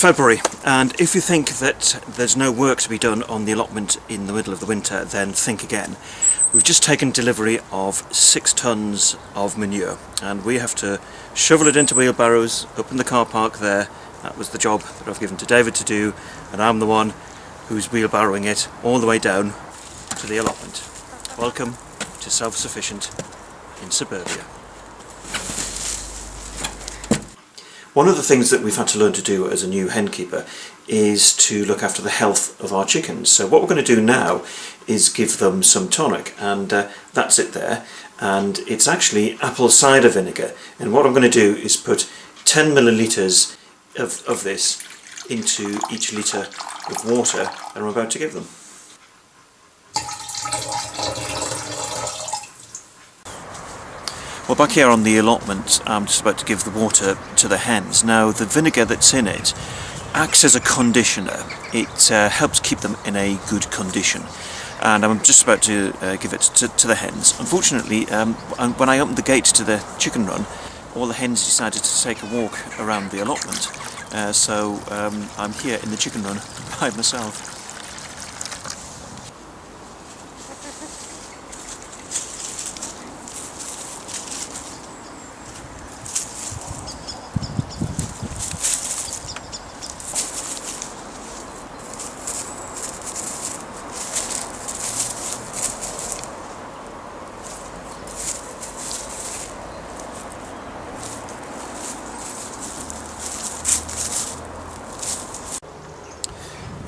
February, and if you think that there's no work to be done on the allotment in the middle of the winter, then think again. We've just taken delivery of 6 tons of manure, and we have to shovel it into wheelbarrows up in the car park there. That was the job that I've given to David to do, and I'm the one who's wheelbarrowing it all the way down to the allotment. Welcome to Self-Sufficient in Suburbia. One of the things that we've had to learn to do as a new hen keeper is to look after the health of our chickens. So what we're going to do now is give them some tonic, and that's it there. And it's actually apple cider vinegar. And what I'm going to do is put 10 millilitres of this into each litre of water that I'm about to give them. Well, back here on the allotment, I'm just about to give the water to the hens. Now, the vinegar that's in it acts as a conditioner. It helps keep them in a good condition. And I'm just about to give it to the hens. Unfortunately, when I opened the gate to the chicken run, all the hens decided to take a walk around the allotment. So I'm here in the chicken run by myself.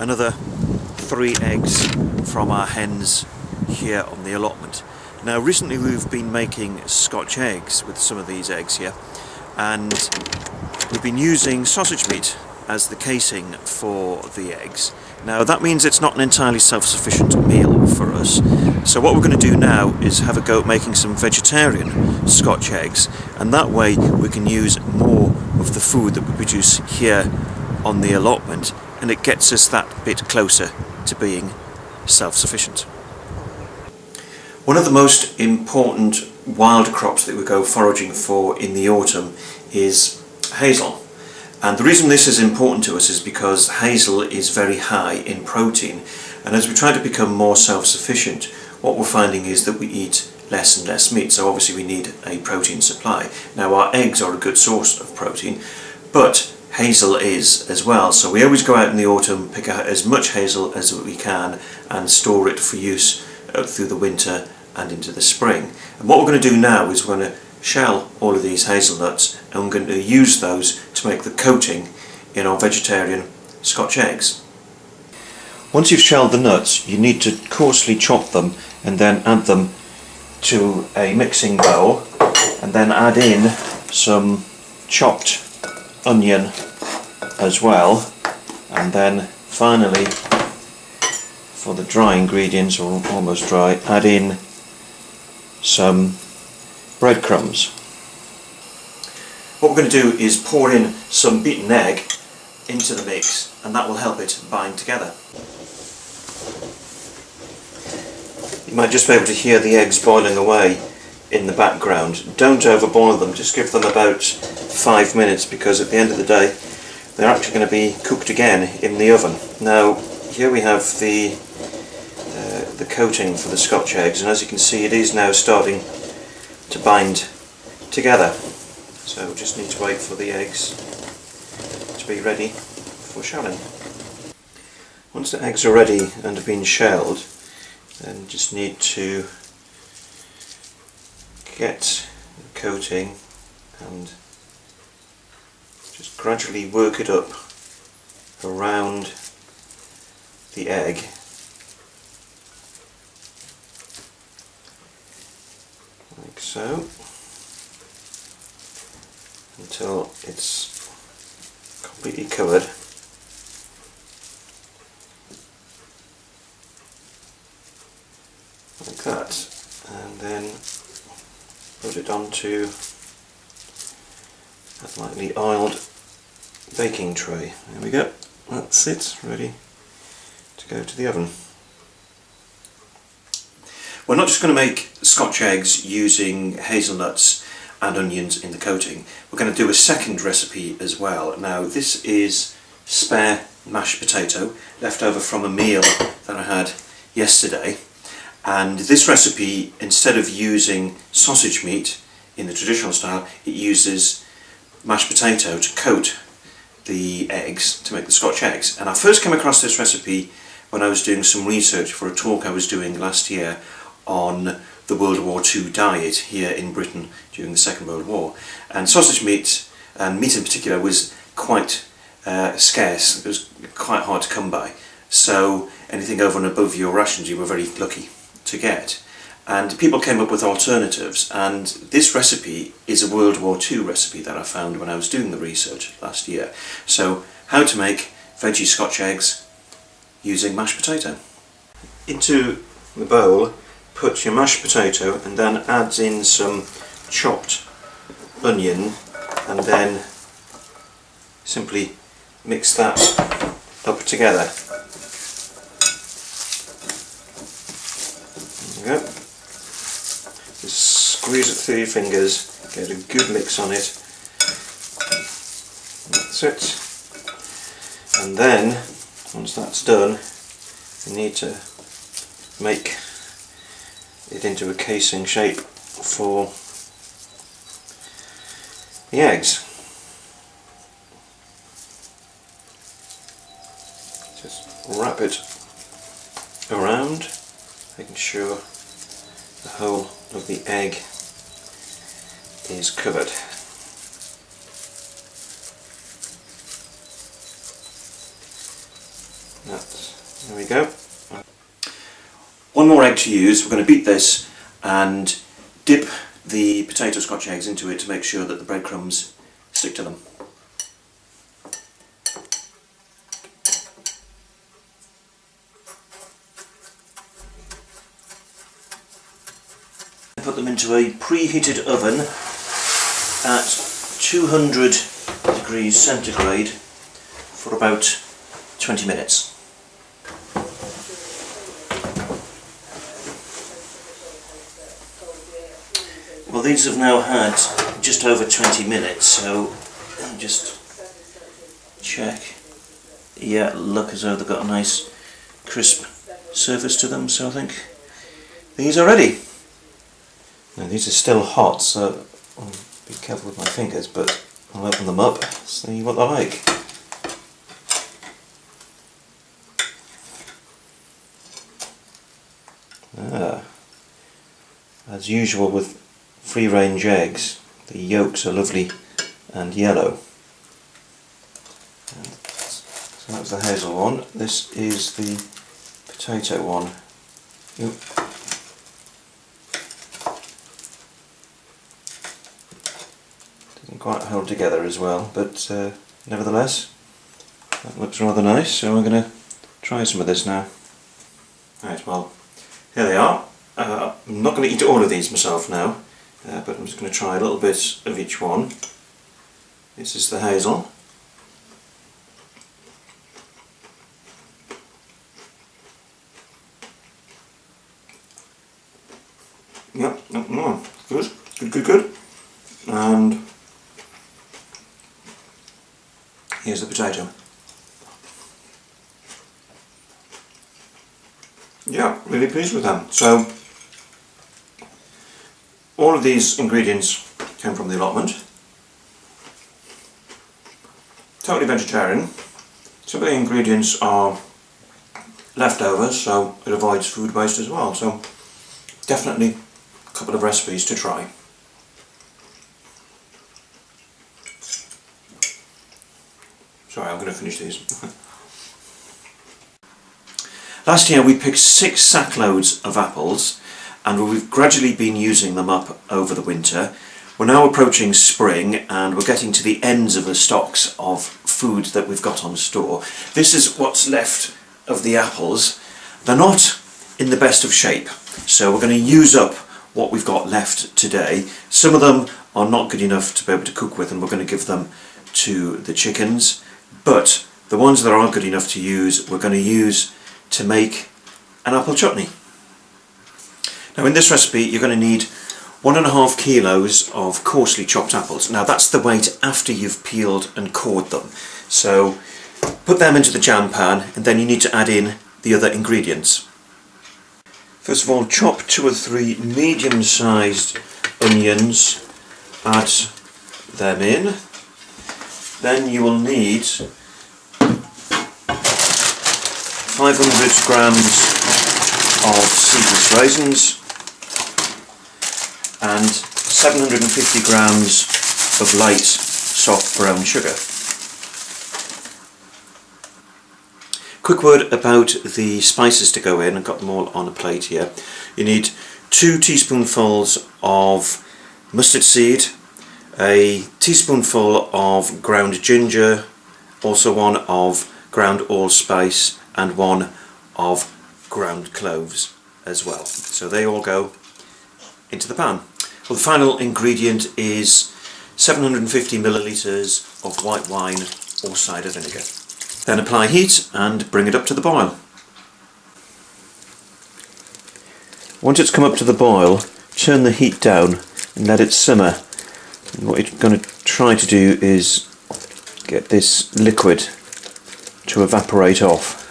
Another 3 eggs from our hens here on the allotment. Now, recently we've been making Scotch eggs with some of these eggs here, and we've been using sausage meat as the casing for the eggs. Now, that means it's not an entirely self-sufficient meal for us. So what we're going to do now is have a go at making some vegetarian Scotch eggs, and that way we can use more of the food that we produce here on the allotment, and it gets us that bit closer to being self-sufficient. One of the most important wild crops that we go foraging for in the autumn is hazel. And the reason this is important to us is because hazel is very high in protein, and as we try to become more self-sufficient, what we're finding is that we eat less and less meat, so obviously we need a protein supply. Now, our eggs are a good source of protein, but hazel is as well, so we always go out in the autumn, pick out as much hazel as we can and store it for use through the winter and into the spring. And what we're going to do now is we're going to shell all of these hazelnuts, and we're going to use those to make the coating in our vegetarian Scotch eggs. Once you've shelled the nuts, you need to coarsely chop them and then add them to a mixing bowl, and then add in some chopped onion as well, and then finally, for the dry ingredients, or almost dry, add in some breadcrumbs. What we're going to do is pour in some beaten egg into the mix, and that will help it bind together. You might just be able to hear the eggs boiling away in the background. Don't overboil them, just give them about 5 minutes, because at the end of the day they're actually going to be cooked again in the oven. Now, here we have the coating for the Scotch eggs, and as you can see, it is now starting to bind together. So we just need to wait for the eggs to be ready for shelling. Once the eggs are ready and have been shelled, then just need to get the coating and just gradually work it up around the egg, like so, until it's completely covered. Like that, and then put it onto a lightly oiled baking tray. There we go, that's it, ready to go to the oven. We're not just going to make Scotch eggs using hazelnuts and onions in the coating. We're going to do a second recipe as well. Now, this is spare mashed potato left over from a meal that I had yesterday, and this recipe, instead of using sausage meat in the traditional style, it uses mashed potato to coat the eggs to make the Scotch eggs. And I first came across this recipe when I was doing some research for a talk I was doing last year on the World War II diet here in Britain during the Second World War, and sausage meat, and meat in particular, was quite scarce. It was quite hard to come by, so anything over and above your rations you were very lucky to get. And people came up with alternatives, and this recipe is a World War II recipe that I found when I was doing the research last year. So, how to make veggie Scotch eggs using mashed potato. Into the bowl put your mashed potato, and then add in some chopped onion, and then simply mix that up together. There you go. Just squeeze it through your fingers, get a good mix on it. That's it. And then, once that's done, you need to make it into a casing shape for the eggs. Just wrap it around, making sure the whole of the egg is covered. There we go. One more egg to use. We're going to beat this and dip the potato Scotch eggs into it to make sure that the breadcrumbs stick to them. Put them into a preheated oven at 200 degrees centigrade for about 20 minutes. Well, these have now had just over 20 minutes, so I'll just check. Yeah, look as though they've got a nice crisp surface to them, so I think these are ready. Now, these are still hot, so I'll be careful with my fingers, but I'll open them up, see what they're like. As usual with free-range eggs, the yolks are lovely and yellow. So that's the hazel one. This is the potato one. Yep. Doesn't quite hold together as well, but nevertheless, that looks rather nice. So I'm going to try some of this now. Right, well, here they are. I'm not going to eat all of these myself now, but I'm just going to try a little bit of each one. This is the hazel. Yep, good. And here's the potato. Yeah, really pleased with them. So, all of these ingredients came from the allotment. Totally vegetarian. Some of the ingredients are leftovers, so it avoids food waste as well. So, definitely a couple of recipes to try. Sorry, I'm going to finish these. Last year we picked 6 sackloads of apples, and we've gradually been using them up over the winter. We're now approaching spring, and we're getting to the ends of the stocks of food that we've got on store. This is what's left of the apples. They're not in the best of shape, so we're going to use up what we've got left today. Some of them are not good enough to be able to cook with, and we're going to give them to the chickens, but the ones that are good enough to use, we're going to use to make an apple chutney. Now, in this recipe you're going to need 1.5 kilos of coarsely chopped apples. Now, that's the weight after you've peeled and cored them. So Put them into the jam pan, and then you need to add in the other ingredients. First of all, chop 2 or 3 medium-sized onions, add them in. Then you will need 500 grams of seedless raisins and 750 grams of light soft brown sugar. Quick word about the spices to go in. I've got them all on a plate here. You need 2 teaspoonfuls of mustard seed, a teaspoonful of ground ginger, also 1 of ground allspice and 1 of ground cloves as well. So they all go into the pan. Well, the final ingredient is 750 millilitres of white wine or cider vinegar. Then apply heat and bring it up to the boil. Once it's come up to the boil, turn the heat down and let it simmer. And what you're going to try to do is get this liquid to evaporate off.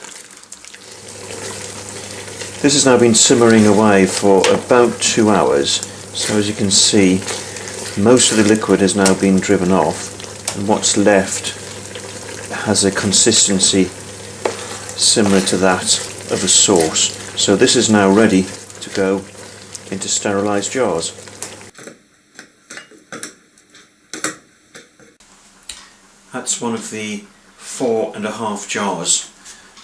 This has now been simmering away for about 2 hours, so as you can see most of the liquid has now been driven off, and what's left has a consistency similar to that of a sauce. So this is now ready to go into sterilised jars. That's one of the 4.5 jars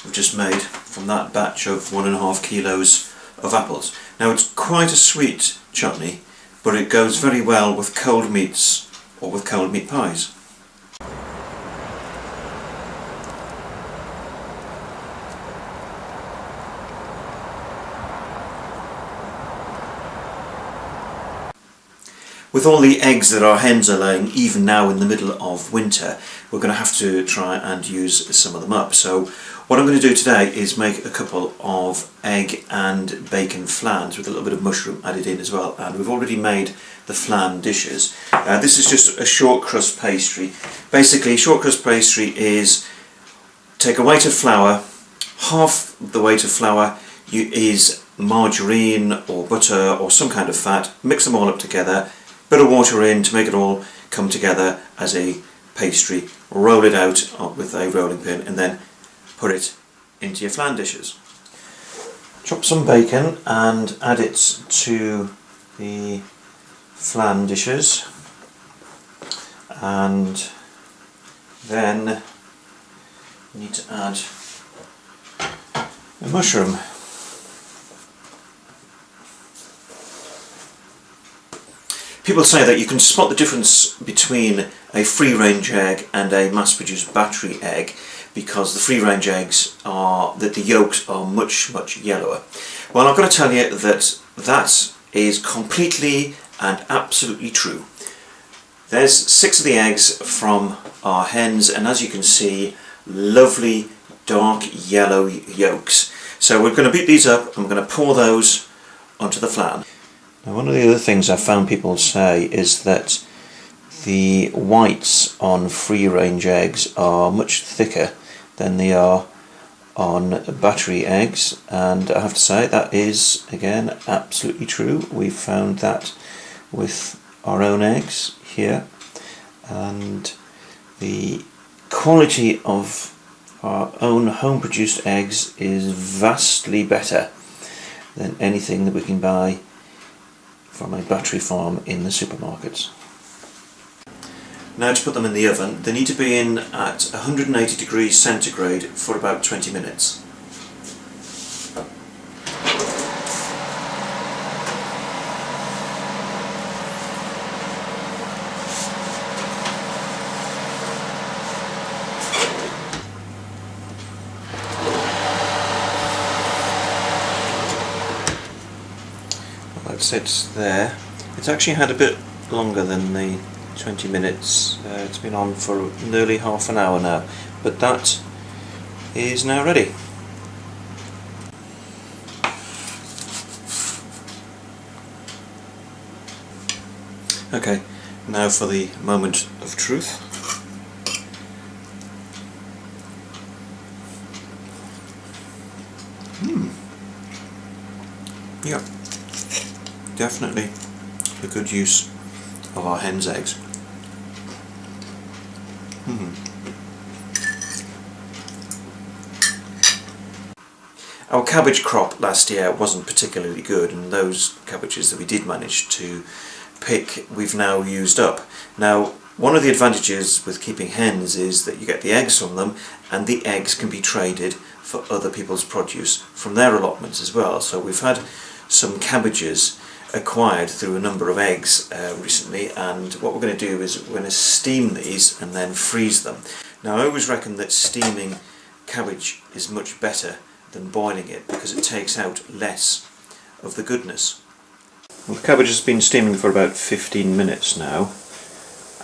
we've just made from that batch of 1.5 kilos of apples. Now it's quite a sweet chutney, but it goes very well with cold meats or with cold meat pies. With all the eggs that our hens are laying, even now in the middle of winter, we're going to have to try and use some of them up. So what I'm going to do today is make a couple of egg and bacon flans with a little bit of mushroom added in as well. And we've already made the flan dishes. This is just a shortcrust pastry. Basically, shortcrust pastry is take a weight of flour, half the weight of flour is margarine or butter or some kind of fat, mix them all up together, bit of water in to make it all come together as a pastry, roll it out with a rolling pin and then put it into your flan dishes. Chop some bacon and add it to the flan dishes, and then you need to add a mushroom. People say that you can spot the difference between a free-range egg and a mass-produced battery egg because the free-range eggs are, that the yolks are much yellower. Well, I've got to tell you that that is completely and absolutely true. There's 6 of the eggs from our hens, and as you can see, lovely dark yellow yolks. So we're going to beat these up and we're going to pour those onto the flan. Now, one of the other things I've found people say is that the whites on free-range eggs are much thicker than they are on battery eggs, and I have to say that is again absolutely true. We've found that with our own eggs here, and the quality of our own home-produced eggs is vastly better than anything that we can buy from a battery farm in the supermarkets. Now to put them in the oven, they need to be in at 180 degrees centigrade for about 20 minutes. That sits there. It's actually had a bit longer than the 20 minutes. It's been on for nearly half an hour now, but that is now ready. Okay, now for the moment of truth. Yeah, definitely a good use of our hen's eggs. Our cabbage crop last year wasn't particularly good, and those cabbages that we did manage to pick we've now used up. Now, one of the advantages with keeping hens is that you get the eggs from them, and the eggs can be traded for other people's produce from their allotments as well. So we've had some cabbages acquired through a number of eggs recently, and what we're going to do is we're going to steam these and then freeze them. Now, I always reckon that steaming cabbage is much better than boiling it because it takes out less of the goodness. Well, the cabbage has been steaming for about 15 minutes now,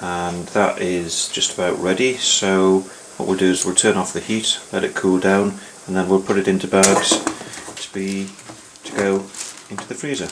and that is just about ready. So what we'll do is we'll turn off the heat, let it cool down, and then we'll put it into bags to go into the freezer.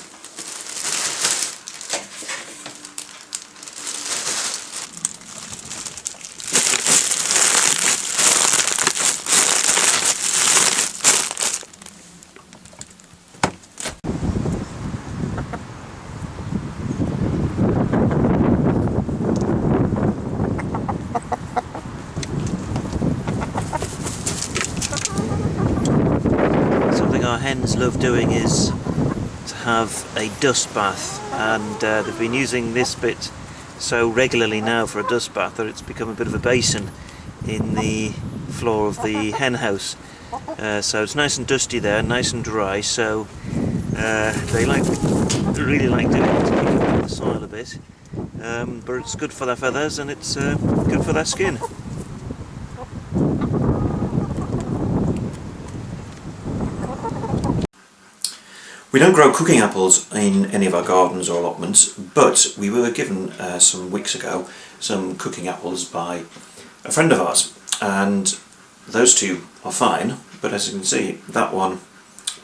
Our hens love doing is to have a dust bath, and they've been using this bit so regularly now for a dust bath that it's become a bit of a basin in the floor of the hen house. So it's nice and dusty there, nice and dry, so they really like doing it to pick up the soil a bit, but it's good for their feathers and it's good for their skin. We don't grow cooking apples in any of our gardens or allotments, but we were given some weeks ago some cooking apples by a friend of ours, and those two are fine, but as you can see that one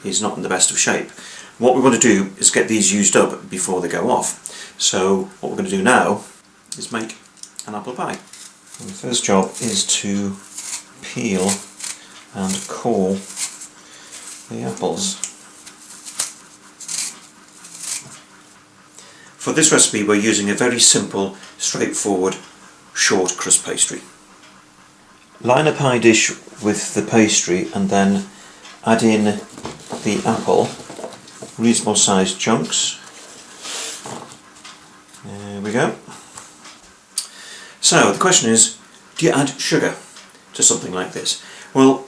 is not in the best of shape. What we want to do is get these used up before they go off, so what we're going to do now is make an apple pie. And the first job is to peel and core the apples. For this recipe we're using a very simple, straightforward short crust pastry. Line a pie dish with the pastry and then add in the apple, reasonable sized chunks. There we go. So the question is, do you add sugar to something like this? Well,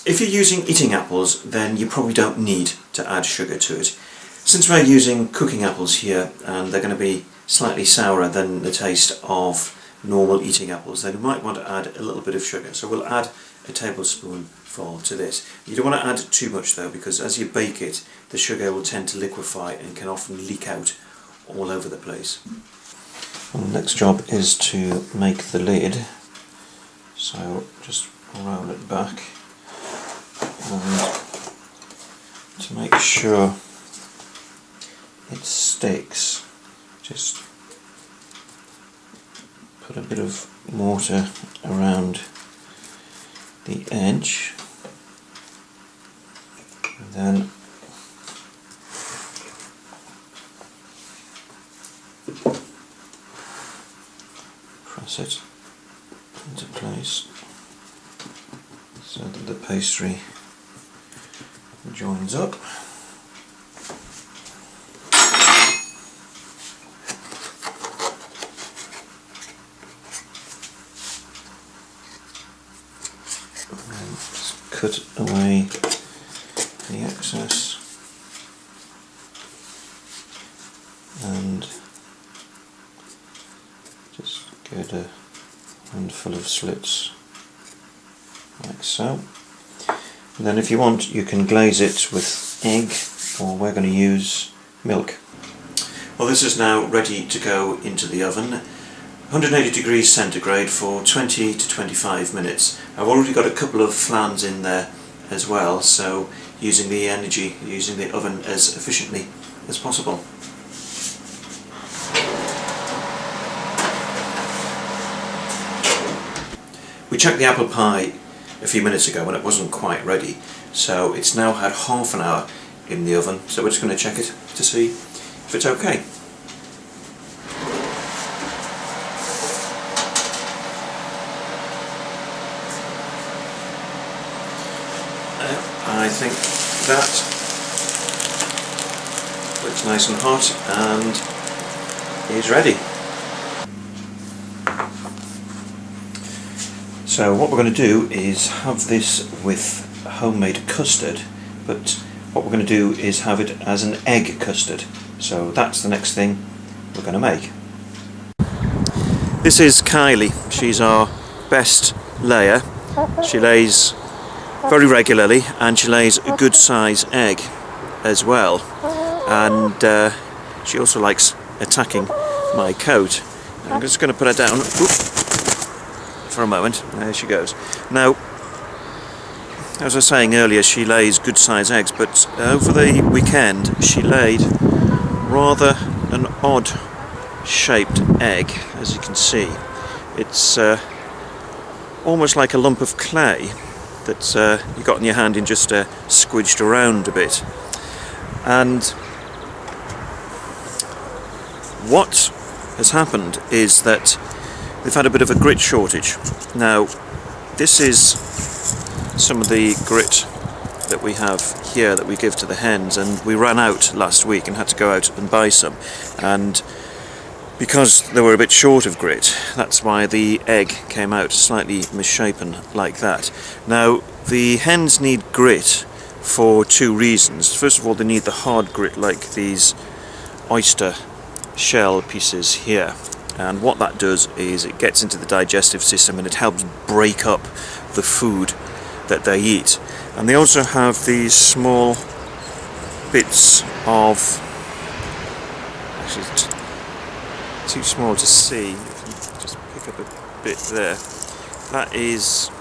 if you're using eating apples, then you probably don't need to add sugar to it. Since we're using cooking apples here and they're going to be slightly sourer than the taste of normal eating apples, then you might want to add a little bit of sugar. So we'll add a tablespoonful to this. You don't want to add too much though, because as you bake it the sugar will tend to liquefy and can often leak out all over the place. Well, the next job is to make the lid. So just roll it back, and to make sure it sticks, just put a bit of mortar around the edge, and then press it into place so that the pastry joins up. And just cut away the excess and just get a handful of slits like so. And then if you want you can glaze it with egg, or we're going to use milk. Well, this is now ready to go into the oven, 180 degrees centigrade for 20 to 25 minutes. I've already got a couple of flans in there as well, so using the energy, using the oven as efficiently as possible. We check the apple pie a few minutes ago when it wasn't quite ready. So it's now had half an hour in the oven, so we're just going to check it to see if it's okay. I think that looks nice and hot and is ready. So what we're going to do is have this with homemade custard, but what we're going to do is have it as an egg custard. So that's the next thing we're going to make. This is Kylie. She's our best layer. She lays very regularly and she lays a good size egg as well, and she also likes attacking my coat. I'm just going to put her down for a moment. There she goes. Now, as I was saying earlier, she lays good size eggs, but over the weekend she laid rather an odd shaped egg, as you can see. It's almost like a lump of clay that you got in your hand and just squidged around a bit. And what has happened is that they've had a bit of a grit shortage. Now, this is some of the grit that we have here that we give to the hens, and we ran out last week and had to go out and buy some, and because they were a bit short of grit, that's why the egg came out slightly misshapen like that. Now, the hens need grit for two reasons. First of all, they need the hard grit like these oyster shell pieces here, and what that does is it gets into the digestive system and it helps break up the food that they eat. And they also have these small bits of, actually it's too small to see, if you just pick up a bit there, that is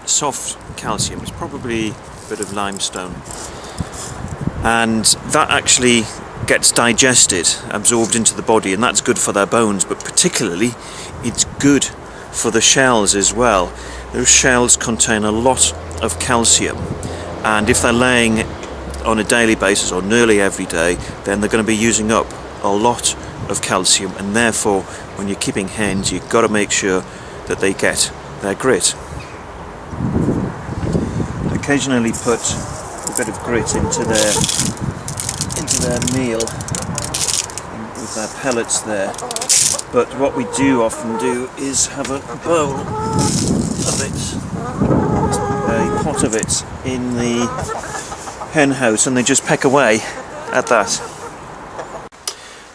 soft calcium. It's probably a bit of limestone, and that actually gets digested, absorbed into the body, and that's good for their bones, but particularly it's good for the shells as well. Those shells contain a lot of calcium, and if they're laying on a daily basis or nearly every day, then they're going to be using up a lot of calcium, and therefore when you're keeping hens you've got to make sure that they get their grit. Occasionally put a bit of grit into their meal with their pellets there, but what we do often do is have a bowl of it, a pot of it in the hen house, and they just peck away at that.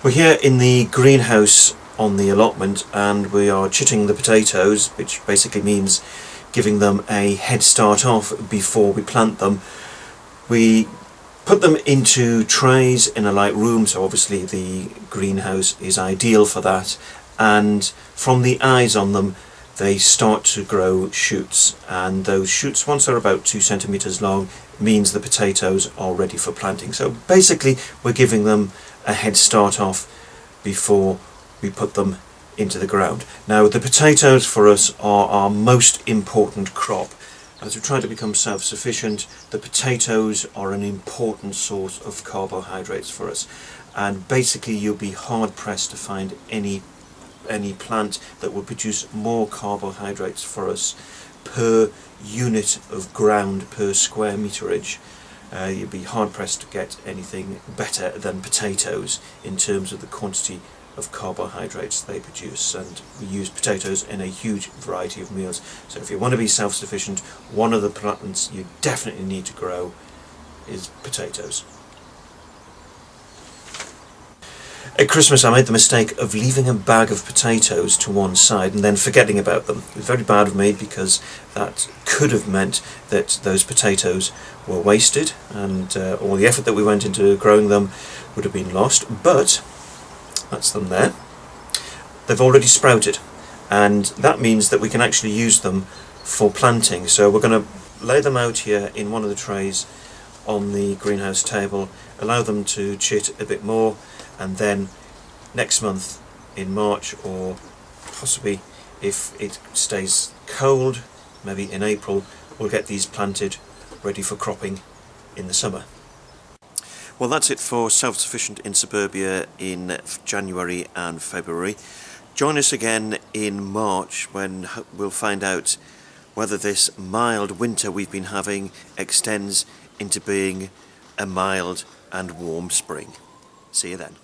We're here in the greenhouse on the allotment, and we are chitting the potatoes, which basically means giving them a head start off before we plant them. We put them into trays in a light room, so obviously the greenhouse is ideal for that, and from the eyes on them they start to grow shoots, and those shoots, once they're about 2 centimeters long, means the potatoes are ready for planting. So basically we're giving them a head start off before we put them into the ground. Now, the potatoes for us are our most important crop. As we try to become self-sufficient, the potatoes are an important source of carbohydrates for us, and basically you'll be hard pressed to find any plant that will produce more carbohydrates for us per unit of ground, per square meterage. You'd be hard pressed to get anything better than potatoes in terms of the quantity of carbohydrates they produce, and we use potatoes in a huge variety of meals. So if you want to be self-sufficient, one of the plants you definitely need to grow is potatoes. At Christmas I made the mistake of leaving a bag of potatoes to one side and then forgetting about them. It was very bad of me, because that could have meant that those potatoes were wasted, and all the effort that we went into growing them would have been lost. But that's them there. They've already sprouted, and that means that we can actually use them for planting. So we're going to lay them out here in one of the trays on the greenhouse table, allow them to chit a bit more, and then next month in March, or possibly if it stays cold, maybe in April, we'll get these planted ready for cropping in the summer. Well, that's it for Self-Sufficient in Suburbia in January and February. Join us again in March when we'll find out whether this mild winter we've been having extends into being a mild and warm spring. See you then.